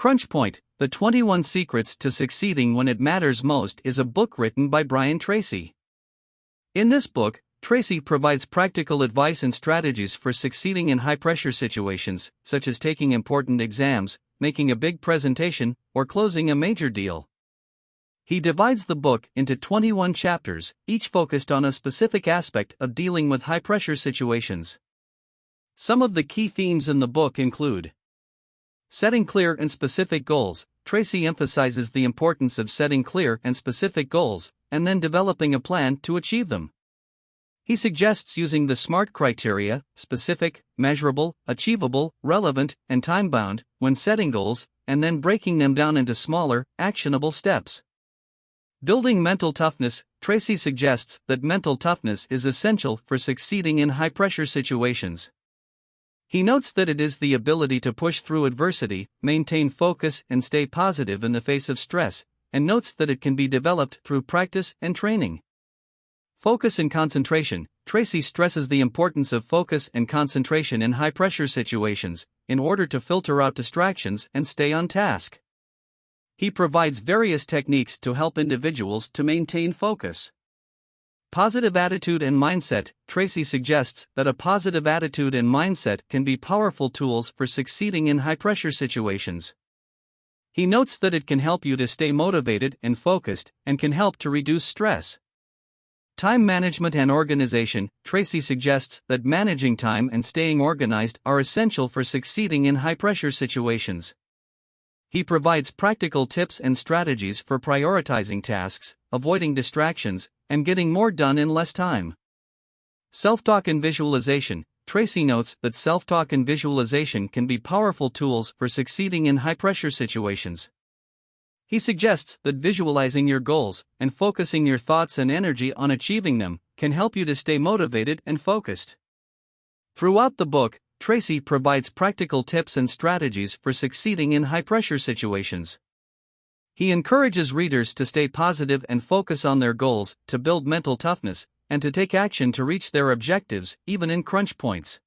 Crunch Point: The 21 Secrets to Succeeding When It Matters Most is a book written by Brian Tracy. In this book, Tracy provides practical advice and strategies for succeeding in high-pressure situations, such as taking important exams, making a big presentation, or closing a major deal. He divides the book into 21 chapters, each focused on a specific aspect of dealing with high-pressure situations. Some of the key themes in the book include setting clear and specific goals. Tracy emphasizes the importance of setting clear and specific goals, and then developing a plan to achieve them. He suggests using the SMART criteria: specific, measurable, achievable, relevant, and time-bound, when setting goals, and then breaking them down into smaller, actionable steps. Building mental toughness. Tracy suggests that mental toughness is essential for succeeding in high-pressure situations. He notes that it is the ability to push through adversity, maintain focus, and stay positive in the face of stress, and notes that it can be developed through practice and training. Focus and concentration. Tracy stresses the importance of focus and concentration in high-pressure situations, in order to filter out distractions and stay on task. He provides various techniques to help individuals to maintain focus. Positive attitude and mindset. Tracy suggests that a positive attitude and mindset can be powerful tools for succeeding in high-pressure situations. He notes that it can help you to stay motivated and focused, and can help to reduce stress. Time management and organization. Tracy suggests that managing time and staying organized are essential for succeeding in high-pressure situations. He provides practical tips and strategies for prioritizing tasks, avoiding distractions, and getting more done in less time. Self-talk and visualization. Tracy notes that self-talk and visualization can be powerful tools for succeeding in high-pressure situations. He suggests that visualizing your goals and focusing your thoughts and energy on achieving them can help you to stay motivated and focused. Throughout the book, Tracy provides practical tips and strategies for succeeding in high-pressure situations. He encourages readers to stay positive and focus on their goals, to build mental toughness, and to take action to reach their objectives, even in crunch points.